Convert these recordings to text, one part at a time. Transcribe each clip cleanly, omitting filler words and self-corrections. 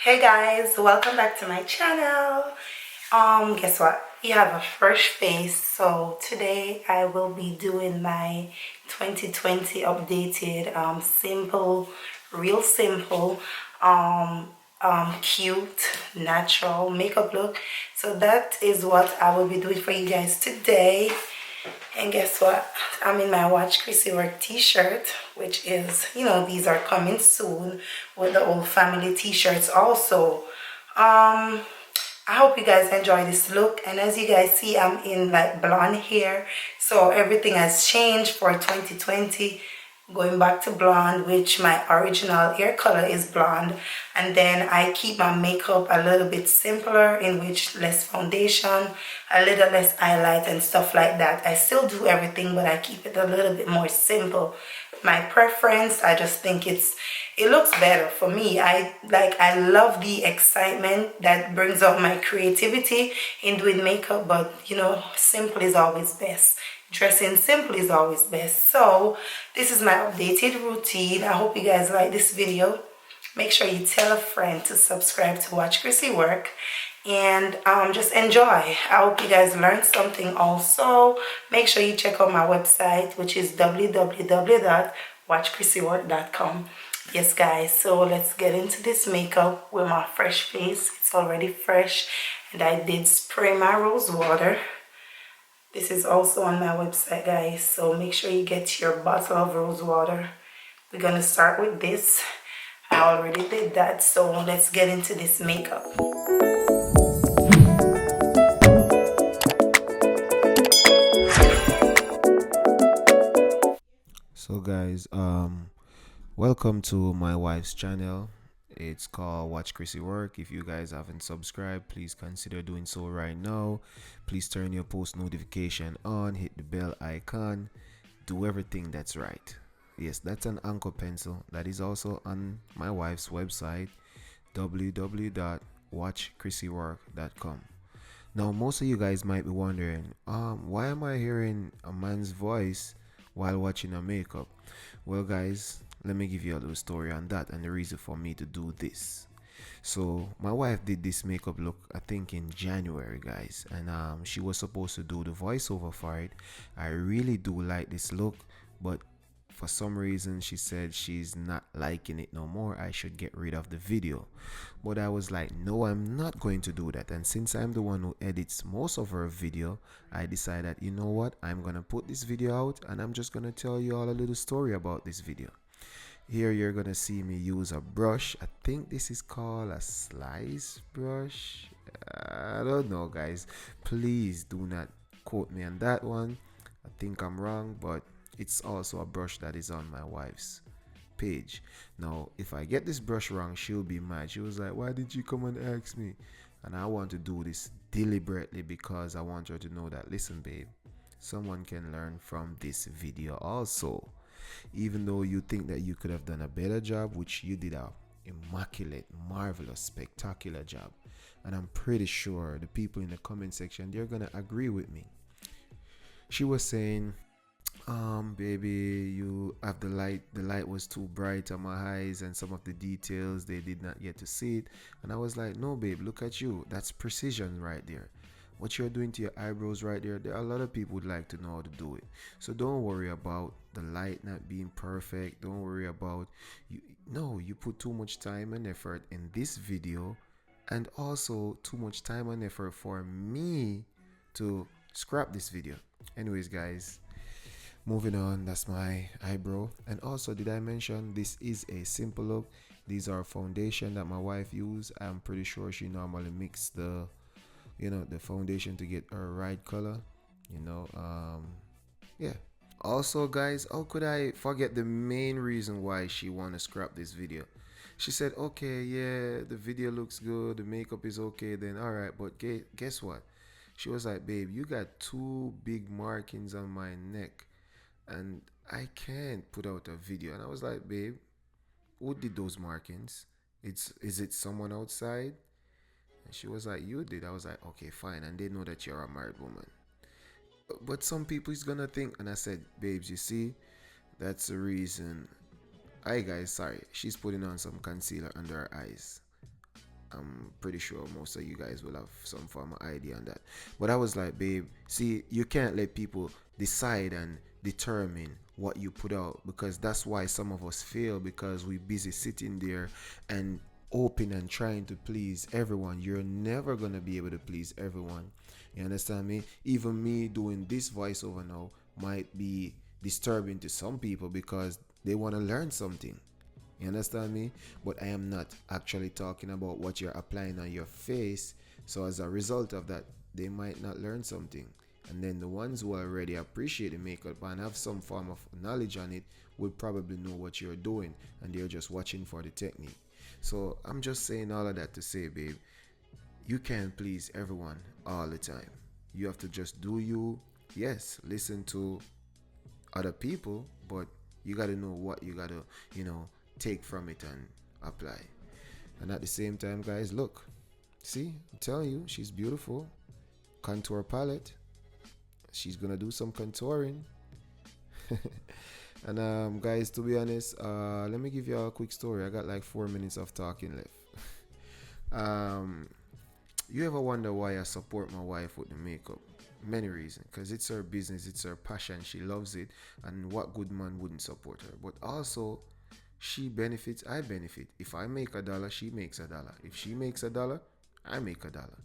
Hey guys, welcome back to my channel. Guess what? We have a fresh face. So today I will be doing my 2020 updated simple, real simple, cute, natural makeup look. So that is what I will be doing for you guys today. And guess what? I'm in my Watch Chrissy Work t-shirt, which is, these are coming soon with the old family t-shirts also. I hope you guys enjoy this look. And as you guys see, I'm in like blonde hair. So everything has changed for 2020. Going back to blonde, which my original hair color is blonde. And then I keep my makeup a little bit simpler, in which less foundation, a little less highlight and stuff like that. I still do everything, but I keep it a little bit more simple. My preference, I just think it looks better for me. I love the excitement that brings out my creativity in doing makeup, but simple is always best. Dressing simple is always best. So this is my updated routine. I hope you guys like this video. Make sure you tell a friend to subscribe to Watch Chrissy Work, and just enjoy. I hope you guys learned something also. Make sure you check out my website, which is www.watchcrissywork.com. Yes guys, so let's get into this makeup with my fresh face. It's already fresh, and I did spray my rose water. This is also on my website guys, so make sure you get your bottle of rose water. We're gonna start with this. I already did that, so let's get into this makeup. So guys, welcome to my wife's channel. It's called Watch Chrissy Work. If you guys haven't subscribed, please consider doing so right now. Please turn your post notification on, hit the bell icon, do everything that's right. Yes, that's an anchor pencil that is also on my wife's website, www.watchcrissywork.com. Now, most of you guys might be wondering, why am I hearing a man's voice while watching a makeup? Well, guys, let me give you a little story on that and the reason for me to do this. So, my wife did this makeup look, I think, in January, guys, and she was supposed to do the voiceover for it. I really do like this look, but for some reason she said she's not liking it no more. I should get rid of the video. But I was like, no, I'm not going to do that. And since I'm the one who edits most of her video, I decided, you know what, I'm gonna put this video out and I'm just gonna tell you all a little story about this video. Here you're gonna see me use a brush. I think this is called a slice brush. I don't know, guys. Please do not quote me on that one. I think I'm wrong, but it's also a brush that is on my wife's page. Now, if I get this brush wrong, she'll be mad. She was like, why did you come and ask me? And I want to do this deliberately because I want her to know that, listen, babe, someone can learn from this video also. Even though you think that you could have done a better job, which you did a immaculate, marvelous, spectacular job. And I'm pretty sure the people in the comment section, they're gonna agree with me. She was saying, baby, you have the light was too bright on my eyes and some of the details they did not get to see it. And I was like, no babe, look at you, that's precision right there. What you're doing to your eyebrows right there are a lot of people would like to know how to do it. So don't worry about the light not being perfect. Don't worry about you. No, you put too much time and effort in this video, and also too much time and effort for me to scrap this video. Anyways, guys, moving on, that's my eyebrow. And also, did I mention this is a simple look? These are foundation that my wife used. I'm pretty sure she normally mix the the foundation to get her right color. Yeah. Also, guys, how could I forget the main reason why she want to scrap this video? She said, okay, yeah, the video looks good, the makeup is okay, then all right, but guess what? She was like, babe, you got two big markings on my neck and I can't put out a video. And I was like, babe, who did those markings? Is it someone outside? And she was like, you did. I was like, okay, fine. And they know that you're a married woman. But some people is gonna think, and I said, babes, you see, that's the reason. Hi guys, sorry. She's putting on some concealer under her eyes. I'm pretty sure most of you guys will have some form of idea on that. But I was like, babe, see, you can't let people decide and determine what you put out, because that's why some of us fail, because we busy sitting there and open and trying to please everyone. You're never gonna be able to please everyone. You understand me? Even me doing this voiceover now might be disturbing to some people because they want to learn something. You understand me? But I am not actually talking about what you're applying on your face. So as a result of that, they might not learn something. And then the ones who already appreciate the makeup and have some form of knowledge on it would probably know what you're doing, and they're just watching for the technique. So I'm just saying all of that to say, babe, you can't please everyone all the time. You have to just do you. Yes, listen to other people, but you got to know what you got to, take from it and apply. And at the same time, guys, look, see, I'm telling you, she's beautiful. Contour palette. She's gonna do some contouring. And guys, to be honest, let me give you a quick story. I got like 4 minutes of talking left. um, you ever wonder why I support my wife with the makeup? Many reasons, because it's her business, it's her passion, she loves it, and what good man wouldn't support her? But also, she benefits, I benefit. If I make a dollar, she makes a dollar. If she makes a dollar, I make a dollar.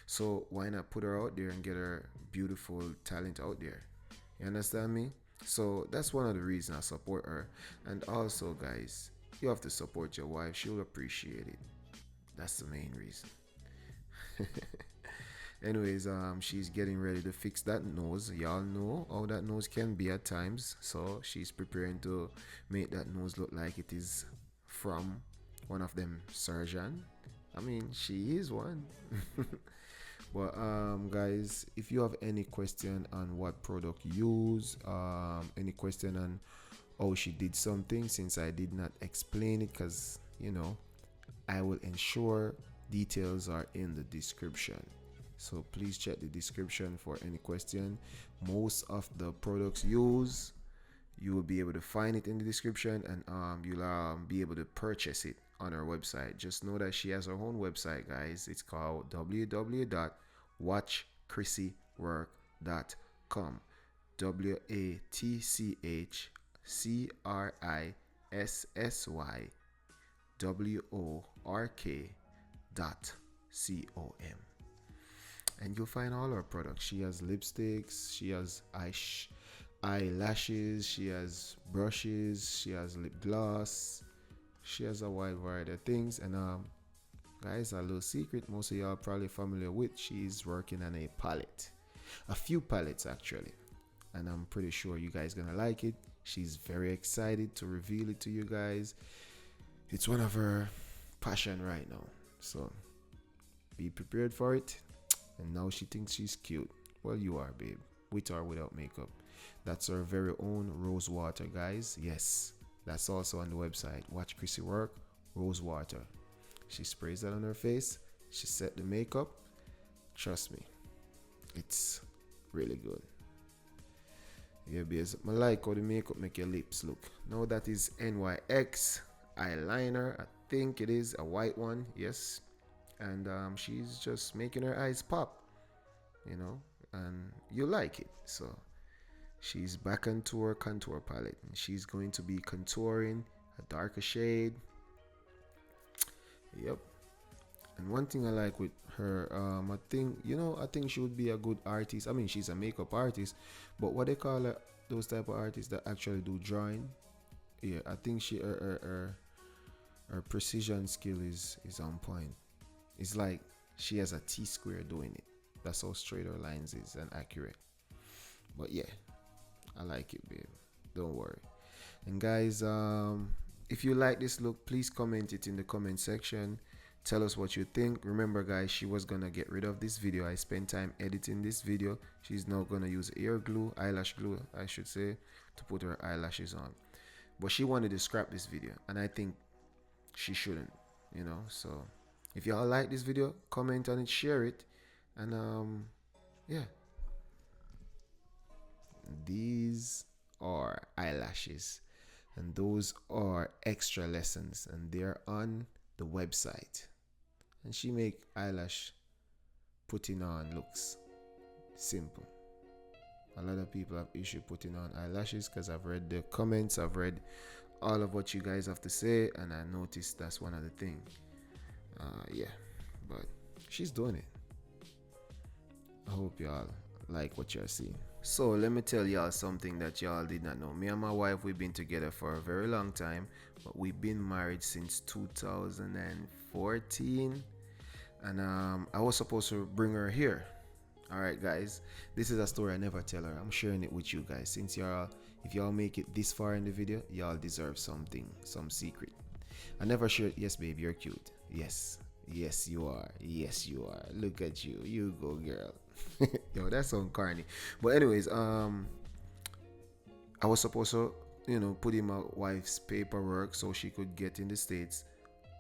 So why not put her out there and get her beautiful talent out there? You understand me? So that's one of the reasons I support her. And also, guys, you have to support your wife. She'll appreciate it. That's the main reason. Anyways, she's getting ready to fix that nose. Y'all know how that nose can be at times. So she's preparing to make that nose look like it is from one of them surgeon. I mean, she is one. But guys, if you have any question on what product use, any question on how she did something, since I did not explain it, because I will ensure details are in the description. So please check the description for any question. Most of the products used, you will be able to find it in the description, and you'll be able to purchase it on her website. Just know that she has her own website, guys. It's called www.watchCrissyWork.com. WatchCrissyWork.com. And you'll find all her products. She has lipsticks, she has eyelashes, she has brushes, she has lip gloss, she has a wide variety of things. And guys, a little secret most of y'all are probably familiar with, she's working on a palette, a few palettes actually, and I'm pretty sure you guys gonna like it. She's very excited to reveal it to you guys. It's one of her passion right now, so be prepared for it. And now she thinks she's cute. Well, you are, babe, with or without makeup. That's her very own rose water, guys. Yes, that's also on the website. Watch Chrissy work. Rose water. She sprays that on her face. She set the makeup. Trust me, it's really good. Yeah, because I like how the makeup make your lips look. Now that is NYX eyeliner. I think it is a white one. Yes, and she's just making her eyes pop, and you like it. So she's back onto her contour palette, and she's going to be contouring a darker shade. Yep. And one thing I like with her, I think she would be a good artist. I mean, she's a makeup artist, but what they call her, those type of artists that actually do drawing. Yeah, I think her precision skill is on point. It's like she has a T-square doing it. That's how straight her lines is and accurate. But yeah, I like it, babe. Don't worry. And guys, if you like this look, please comment it in the comment section. Tell us what you think. Remember, guys, she was gonna get rid of this video. I spent time editing this video. She's now gonna use ear glue, eyelash glue, I should say, to put her eyelashes on. But she wanted to scrap this video, and I think she shouldn't. So if y'all like this video, comment on it, share it, and yeah, these are eyelashes, and those are extra lessons, and they're on the website. and she make eyelash putting on looks simple. A lot of people have issue putting on eyelashes because I've read the comments, I've read all of what you guys have to say, and I noticed that's one of the things. Yeah, but she's doing it. I hope y'all like what you're seeing. So let me tell y'all something that y'all did not know. Me and my wife, we've been together for a very long time, but we've been married since 2014. And I was supposed to bring her here. All right, guys, this is a story I never tell her. I'm sharing it with you guys. Since if y'all make it this far in the video, y'all deserve something, some secret. I never shared. Yes, babe, you're cute. Yes, yes, you are. Yes, you are. Look at you. You go, girl. Yo, that's so corny. But anyways, I was supposed to, put in my wife's paperwork so she could get in the States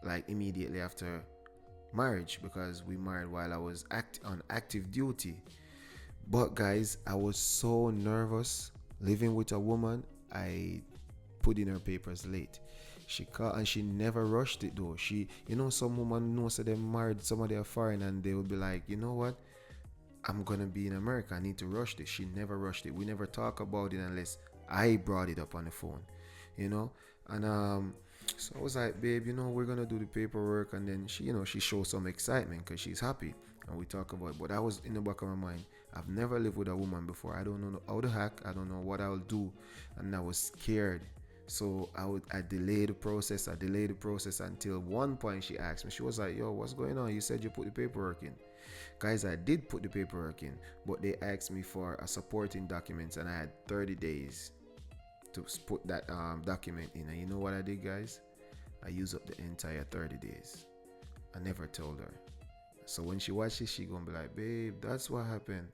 like immediately after marriage, because we married while I was on active duty. But guys, I was so nervous living with a woman. I put in her papers late. She called and she never rushed it though. She, some woman knows that they're married, somebody are foreign, and they will be like, you know what? I'm gonna be in America. I need to rush this. She never rushed it. We never talk about it unless I brought it up on the phone, And so I was like, babe, we're gonna do the paperwork, and then she shows some excitement because she's happy, and we talk about it. But I was in the back of my mind, I've never lived with a woman before. I don't know how to hack. I don't know what I'll do, and I was scared. So I delayed the process. I delayed the process until one point she asked me. She was like, yo, what's going on? You said you put the paperwork in. Guys, I did put the paperwork in, but they asked me for a supporting documents, and I had 30 days to put that document in. And you know what I did, guys? I used up the entire 30 days. I never told her. So when she watches, she gonna be like, babe, that's what happened.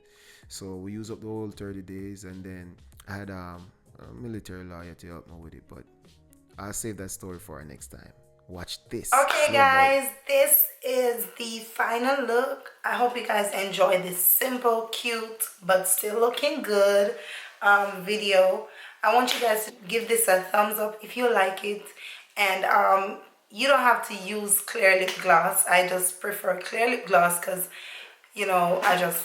So we used up the whole 30 days, and then I had a military lawyer to help me with it, but I'll save that story for our next time. Watch this. Okay, guys, this is the final look. I hope you guys enjoy this simple, cute, but still looking good video. I want you guys to give this a thumbs up if you like it. And you don't have to use clear lip gloss. I just prefer clear lip gloss because, I just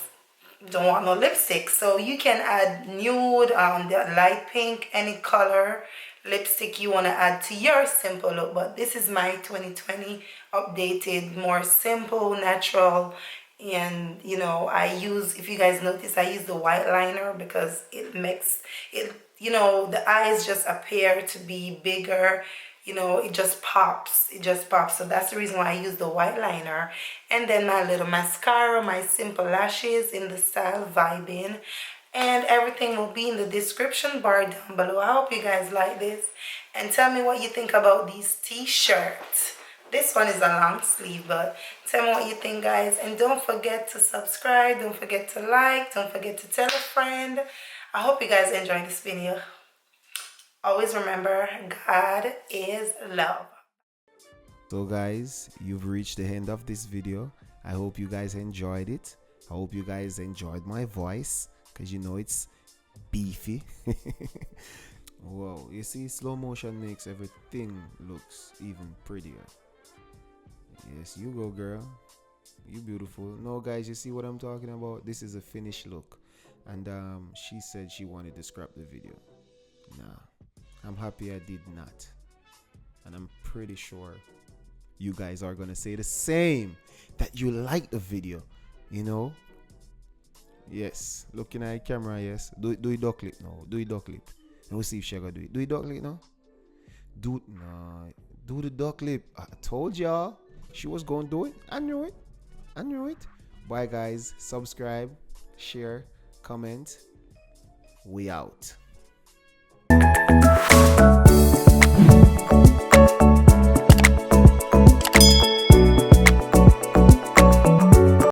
don't want no lipstick. So you can add nude, the light pink, any color lipstick you want to add to your simple look. But this is my 2020 updated, more simple, natural. And I use, if you guys notice, I use the white liner because it makes it, the eyes just appear to be bigger. It just pops. So that's the reason why I use the white liner. And then my little mascara, my simple lashes in the style Vibing. And everything will be in the description bar down below. I hope you guys like this. And tell me what you think about these t-shirts. This one is a long sleeve, but tell me what you think, guys. And don't forget to subscribe. Don't forget to like. Don't forget to tell a friend. I hope you guys enjoyed this video. Always remember, God is love. So guys, you've reached the end of this video. I hope you guys enjoyed it. I hope you guys enjoyed my voice, because it's beefy. Whoa, you see, slow motion makes everything looks even prettier. Yes, you go, girl. You beautiful. No, guys, you see what I'm talking about? This is a finished look. And she said she wanted to scrap the video. Nah, I'm happy I did not. And I'm pretty sure you guys are gonna say the same, that you like the video, Yes, looking at the camera, yes. Do it duck lip now. Do it duck lip. And we'll see if she gonna do it. Do it duck lip now. Do the duck lip. I told y'all she was gonna do it. I knew it. Bye guys. Subscribe, share, comment. We out.